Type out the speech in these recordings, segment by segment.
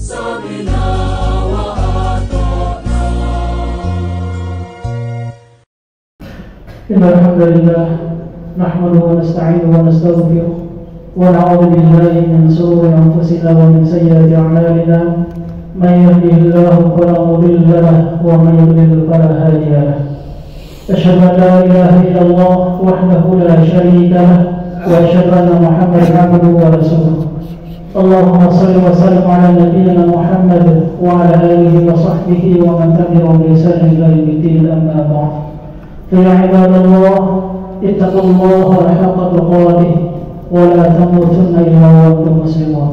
سمعنا وأطعنا. إن الحمد لله نحمده ونستعينه ونستغفره ونعوذ بالله من شرور أنفسنا ومن سيئات أعمالنا. من يهده الله فلا مضل له ومن يضلل فلا هادي له. أشهد أن لا إله إلا الله وحده لا شريك له وأشهد أن محمدا عبده ورسوله. اللهم صل وسلم على نبينا محمد وعلى آله وصحبه ومن تبعهم بإحسان إلى يوم الدين. أما بعد، فيا عباد الله اتقوا الله حق تقاته ولا تموتن إلا وأنتم مسلمون.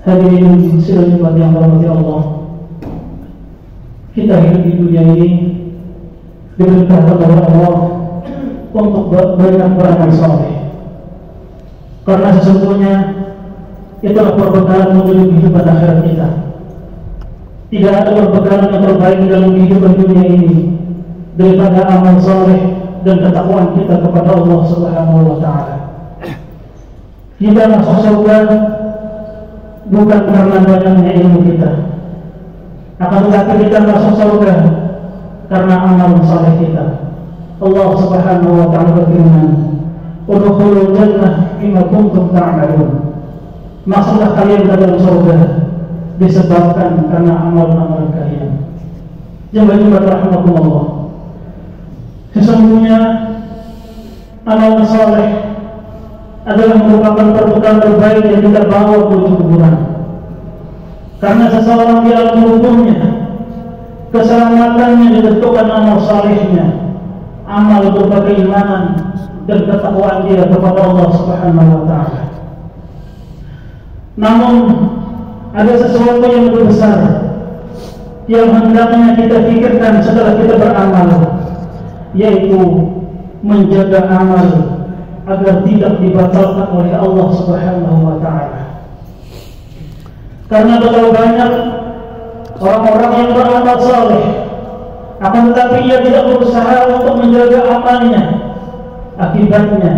Hadirin sidang Jumat yang dirahmati Allah, kita hidup di dunia ini diberkati oleh Allah untuk banyak beramal saleh, karena sesungguhnya itulah perbekalan menuju kehidupan akhirat kita. Tidak ada perbekalan yang terbaik dalam kehidupan dunia ini daripada amal saleh dan ketakwaan kita kepada Allah Subhanahu wa Ta'ala. Kita masuk surga bukan karena banyaknya ilmu kita, akan tetapi kita masuk surga karena amal saleh kita. Allah Subhanahu wa Ta'ala berfirman, "Udkhulul jannah bima kuntum ta'malun." Masuklah kalian ke dalam surga disebabkan karena amal-amal kalian. Jemaah rahimakumullah, sesungguhnya amal saleh adalah merupakan perbekalan terbaik yang kita bawa menuju kuburan. Karena seseorang di alam kuburnya keselamatannya ditentukan amal salehnya, amal berupa keimanan dan ketakwaan dia kepada Allah Subhanahu wa Ta'ala. Namun ada sesuatu yang lebih besar yang hendaknya kita pikirkan setelah kita beramal, yaitu menjaga amal agar tidak dibatalkan oleh Allah Subhanahu wa Ta'ala. Karena terlalu banyak orang-orang yang beramal saleh, akan tetapi ia tidak berusaha untuk menjaga amalnya. Akibatnya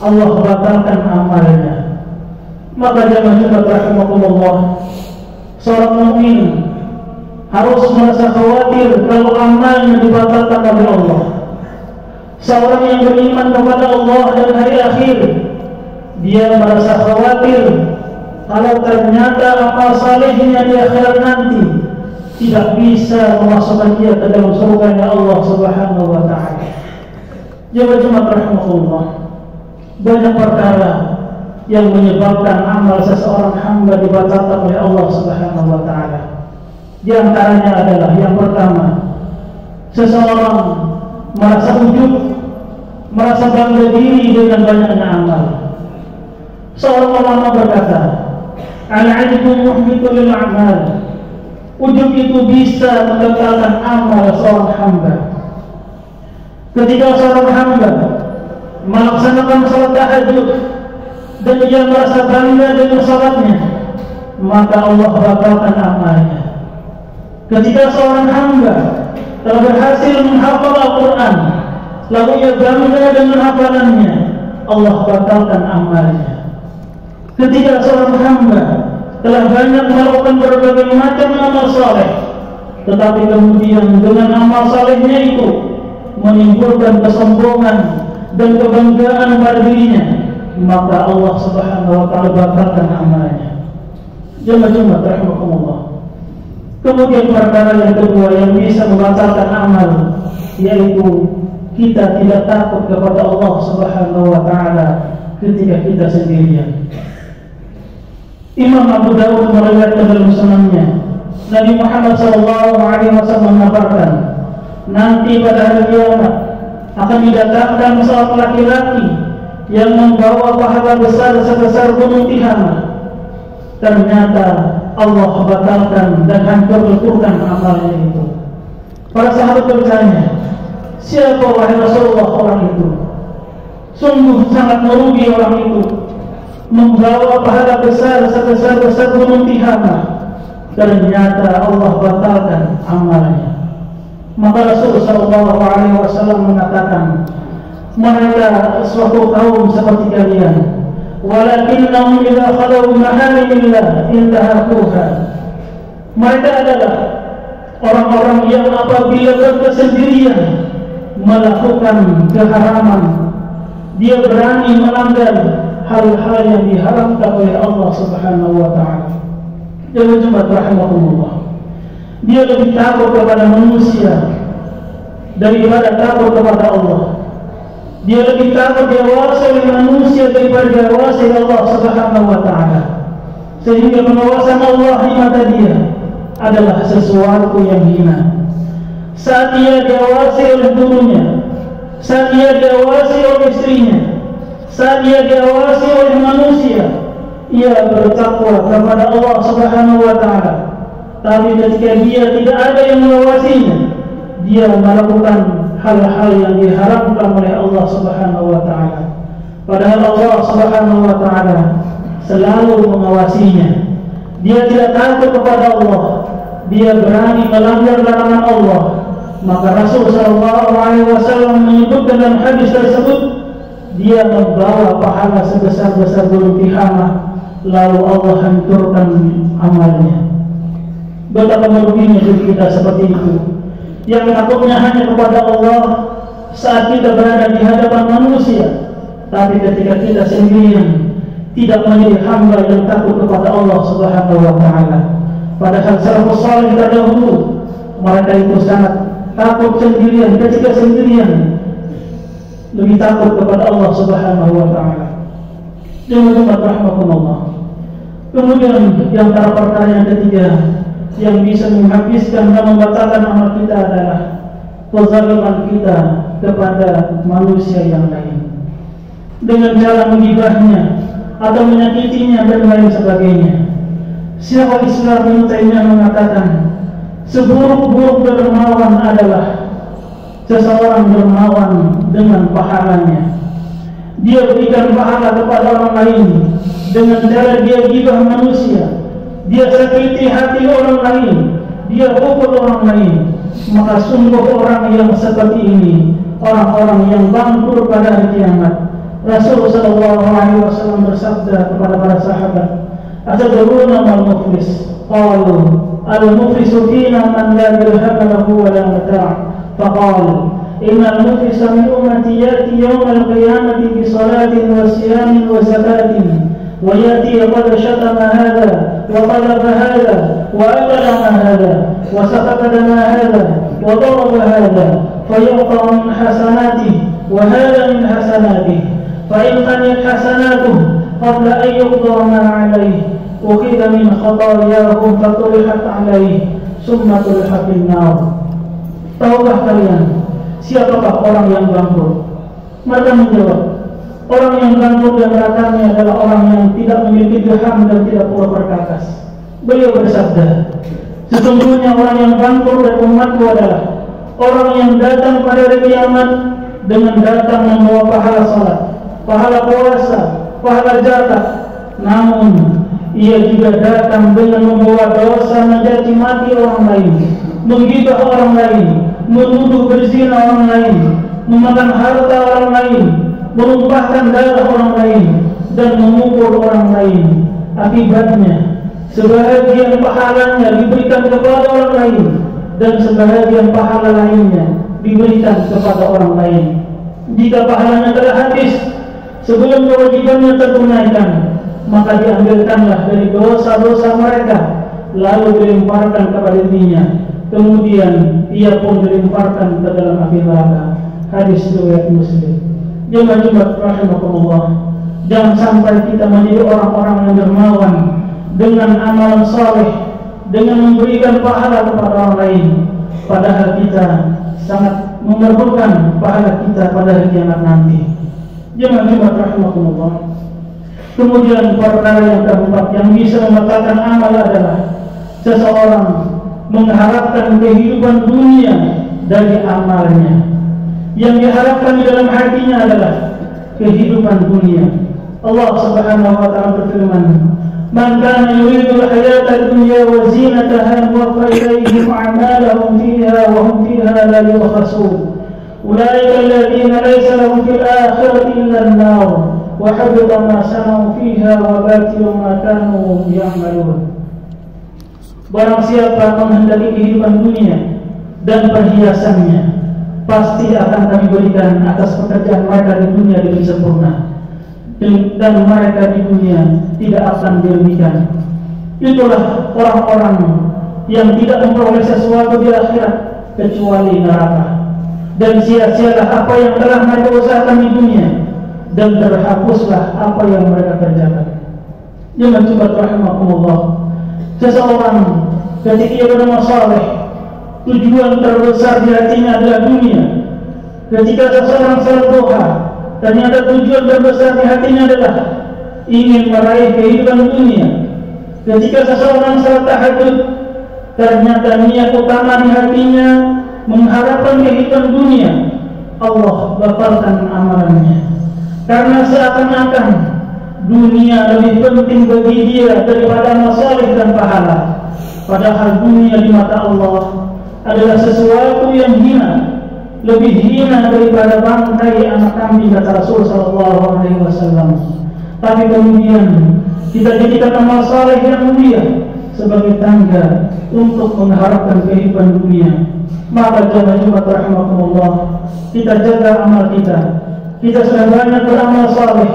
Allah batalkan amalnya. Maka jemaah rahimakumullah, seorang mukmin harus merasa khawatir kalau amalnya dibatalkan oleh Allah. Seorang yang beriman kepada Allah dan hari akhir, dia merasa khawatir kalau ternyata amal salehnya di akhirat nanti tidak bisa memasukkan dia ke dalam surganya Allah Subhanahu wa Ta'ala. Jemaah rahimahullah, banyak perkara yang menyebabkan amal seseorang hamba dibatalkan oleh Allah Subhanahu wa Ta'ala. Di antaranya adalah yang pertama, seseorang merasa ujub, merasa bangga diri dengan banyaknya amal. Seorang ulama berkata, "Al-'ajbu muhbitu lil a'mal." Ujub itu bisa menggagalkan amal seorang hamba. Ketika seorang hamba melaksanakan salat tahajud dan dia merasa bangga dengan salatnya, maka Allah batalkan amalnya. Ketika seorang hamba telah berhasil menghafal Al-Quran, lalu ia bangga dengan hafalannya, Allah batalkan amalnya. Ketika seorang hamba telah banyak melakukan berbagai macam amal saleh, tetapi kemudian dengan amal salehnya itu menimbulkan kesombongan dan kebanggaan pada dirinya, maka Allah Subhanahu wa Ta'ala batalkan amalnya. Jemaah rahimakumullah. Kemudian perkara yang kedua yang bisa membatalkan amal, yaitu kita tidak takut kepada Allah Subhanahu wa Ta'ala ketika kita sendirian. Imam Abu Dawud meriwayatkan dalam sunannya, Nabi Muhammad SAW mengabarkan, nanti pada hari kiamat akan didatangkan seorang laki-laki yang membawa pahala besar sebesar gunung Tihamah. Ternyata Allah batalkan dan hancurkan amalnya itu. Para sahabat bertanya, siapa wahai Rasulullah orang itu? Sungguh sangat merugi orang itu, membawa pahala besar sebesar gunung Tihamah. Ternyata Allah batalkan amalnya. Maka Rasulullah SAW mengatakan, mereka suatu kaum seperti kalian, walakinnahum idza khalu maharimillah intahaquha. Mereka adalah orang-orang yang apabila bersendirian melakukan keharaman, dia berani melanggar hal-hal yang diharamkan oleh Allah Subhanahu wa taala. Jangan cuma rahimahullah. Dia lebih takut kepada manusia daripada takut kepada Allah. Dia lebih takut diawasi oleh manusia daripada diawasi oleh Allah Subhanahu wa taala. Sehingga pengawasan Allah di mata dia adalah sesuatu yang hina. Saat dia diawasi oleh gurunya, saat dia diawasi oleh istrinya, saat dia diawasi oleh manusia, ia bertakwa kepada Allah Subhanahu wa taala. Tapi ketika dia tidak ada yang mengawasinya, dia melakukan hal-hal yang diharamkan oleh Allah Subhanahu wa taala. Padahal Allah Subhanahu wa taala selalu mengawasinya. Dia tidak takut kepada Allah, dia berani melanggar larangan Allah. Maka Rasul sallallahu alaihi wasallam menyebutkan dalam hadis tersebut, dia membawa pahala sebesar-besar gunung Tihamah, lalu Allah hancurkan amalnya. Betapa meruginya diri kita seperti itu, yang takutnya hanya kepada Allah saat kita berada di hadapan manusia, tapi ketika kita sendirian tidak menjadi hamba yang takut kepada Allah Subhanahu wa taala. Padahal salafus salih terdahulu mereka itu sangat takut sendirian, ketika sendirian lebih takut kepada Allah Subhanahu wa taala. Jangan rahmatullah. Kemudian di antara perkara yang ketiga yang bisa menghabiskan dan membatalkan amal kita adalah kezaliman kita kepada manusia yang lain dengan cara menggibahnya atau menyakitinya dan lain sebagainya. Syekhul Islam Ibnu Taimiyah mengatakan, seburuk-buruk dermawan adalah seseorang dermawan dengan pahalanya. Dia berikan pahala kepada orang lain dengan cara dia gibah manusia, dia sakiti hati orang lain, dia pukul orang lain. Maka sungguh orang yang seperti ini orang-orang yang bangkrut pada hari kiamat. Rasul sallallahu alaihi wasallam bersabda kepada para sahabat, "Atadruna mal muflis?" Qalu, "Al-muflisu fina man la dirham lahu wa la mata'." Faqala, "Innal muflisa min ummati ya'ti yawm al-qiyamati bi salatin wa siyamin wa zakatin wa ya'ti qad shatama hadha wa talaba hadha wa akala hadha wa saqata dama hadha wa daraba hadha fayuqa min hasanatihi wa hadha min hasanatihi فإن كانت حسناته قبل أن يقضى ما عليه أخذ من خطاياهم فطرحت عليه ثم طرح في النار." Tahukah kalian siapakah orang yang bangkrut? Mereka menjawab, orang yang bangkrut dan nerakanya adalah orang yang tidak memiliki dirham dan tidak pula perkakas. Beliau bersabda, sesungguhnya orang yang bangkrut dan umatku adalah orang yang datang pada hari kiamat dengan datang membawa pahala salat, pahala puasa, pahala zakat, namun ia juga datang dengan membawa dosa mencaci maki orang lain, menggibah orang lain, menuduh berzina orang lain, memakan harta orang lain, menumpahkan darah orang lain, dan memukul orang lain. Akibatnya sebahagian pahalanya diberikan kepada orang lain dan sebahagian pahala lainnya diberikan kepada orang lain. Jika pahalanya telah habis sebelum kewajibannya tertunaikan, maka diambilkanlah dari dosa-dosa mereka, lalu dilemparkan kepada dirinya. Kemudian ia pun dilemparkan ke dalam api neraka. Hadis riwayat Muslim. Jemaah rahimakumullah, jangan sampai kita menjadi orang-orang yang dermawan dengan amalan saleh, dengan memberikan pahala kepada orang lain, padahal kita sangat memerlukan pahala kita pada hari kiamat nanti. Jemaah rahimakumullah. Kemudian perkara yang keempat yang bisa membatalkan amal adalah seseorang mengharapkan kehidupan dunia dari amalnya. Yang diharapkan di dalam hatinya adalah kehidupan dunia. Allah Subhanahu wa taala berfirman, "Man kana yuridu al-hayata ad-dunya wa zinataha nuwaffa ilayhim a'malahum fiha wa hum fiha la yubkhasun. Ulaika alladhina laysa lahum fil akhirati illa an-nar wa habita ma sana'u fiha wa batilu ma kanu ya'malun. Barang siapa menghendaki kehidupan dunia dan perhiasannya, pasti akan kami berikan atas pekerjaan mereka di dunia dengan sempurna, dan mereka di dunia tidak akan dilebihkan. Itulah orang-orang yang tidak memperoleh sesuatu di akhirat kecuali neraka, dan sia-sialah apa yang telah mereka usahakan di dunia, dan terhapuslah apa yang mereka kerjakan. Jangan coba rahimakumullah, seseorang ketika ia beramal saleh, tujuan terbesar di hatinya adalah dunia. Ketika seseorang salat duha, ternyata tujuan terbesar di hatinya adalah ingin meraih kehidupan dunia. Ketika seseorang salat tahajud, ternyata niat utama di hatinya mengharapkan kehidupan dunia, Allah batalkan amalannya. Karena seakan-akan dunia lebih penting bagi dia daripada amal saleh dan pahala. Padahal dunia di mata Allah adalah sesuatu yang hina, lebih hina daripada bangkai anak kambing, kata Rasul sallallahu alaihi wasallam. Tapi kemudian kita jadikan amal saleh yang mulia sebagai tangga untuk mengharapkan kehidupan dunia. Maka jemaah rahimakumullah, kita jaga amal kita. Kita sudah banyak beramal saleh,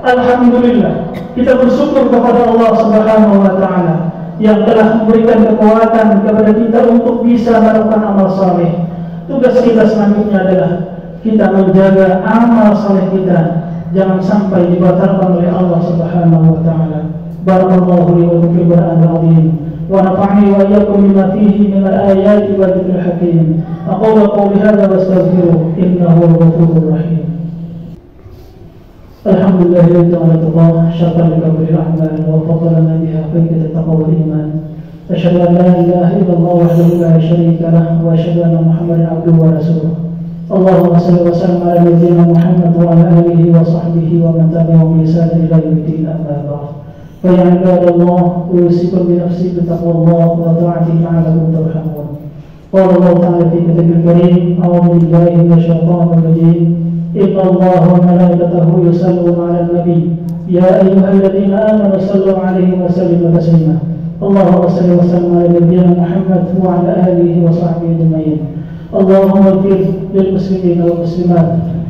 alhamdulillah. Kita bersyukur kepada Allah Subhanahu wa taala yang telah memberikan kekuatan kepada kita untuk bisa melakukan amal saleh. Tugas kita selanjutnya adalah kita menjaga amal saleh kita jangan sampai dibatalkan oleh Allah Subhanahu wa taala. Barakallahu li wa lakum fil Qur'anil azim wa nafa'ani wa iyyakum bima fihi min al-ayati wa dzikril hakim. Aqulu qawli hadza wa astaghfiruh innahu ghafurur rahim. Alhamdulillah ta'ala taqwa syartan likabri rahman wa fadlana biha haqiqat taqwa wal iman. Asyhadu an la ilaha illallah wahdahu la syarika lah wa asyhadu anna Muhammadan abduhu wa rasuluh. Allahumma shalli wa sallim ala nabiyyina Muhammad wa ala alihi wa sahbihi wa man tabi'ahum bi ihsan ila yaumil amma ba'd. Fa ya ibadallah, usikum bi nafsi bi taqwallah wa ta'atihi la'allakum turhamun. Qala Allah ta'ala fi kitabil karim, a'udzu billahi minasy syaithanir rajim. Inna Allaha wa malaikatahu yusalluna 'alan nabi ya ayyuhalladzina amanu sallu 'alaihi wa sallimu taslima. Allahumma shalli wa sallim ala nabiyyina Muhammad wa ala alihi wa sahbihi ajma'in. Allahumma ighfir lil muslimina wal muslimat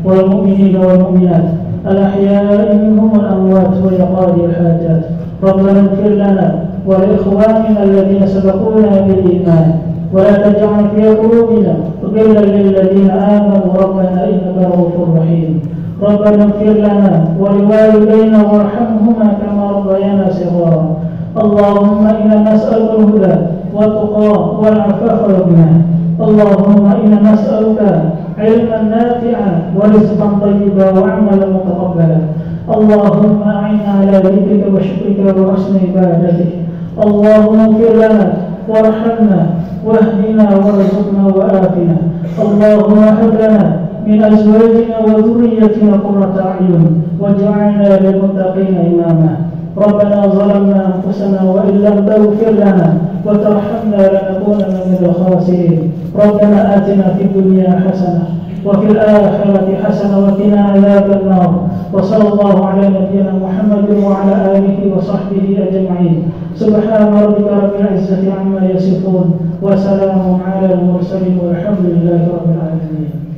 wal mu'minina wal mu'minat al ahya'i minhum wal amwat wa yaqdi al hajat. Rabbana ighfir lana wa li ikhwanina alladhina sabaquna bil iman wa la taj'al fi qulubina ghillan lil ladzina amanu rabbana innaka ra'ufur rahim. Rabbana ighfir lana wa liwalidayna warhamhuma kama rabbayana shighara. Allahumma inna nas'aluka al-huda wat-tuqa wal-'afafa wal-ghina. Allahumma inna nas'aluka 'ilman nafi'an wa rizqan thayyiban wa 'amalan mutaqabbalan. Allahumma a'inna 'ala dhikrika wa syukrika wa husni ibadatik. Allahumma ighfir lana warhamna wahdina warzuqna wa afina. Allahumma hab lana min azwajina wa dhurriyyatina qurrata a'yun waj'alna lil muttaqina imama. ربنا ظلمنا أنفسنا وإن لم تغفر لنا وترحمنا لنكونن من الخاسرين. ربنا آتنا في الدنيا حسنة وفي الآخرة حسنة وقنا عذاب النار. وصلى الله على نبينا محمد وعلى آله وصحبه أجمعين. سبحان ربك رب العزة عما يصفون وسلام على المرسلين والحمد لله رب العالمين.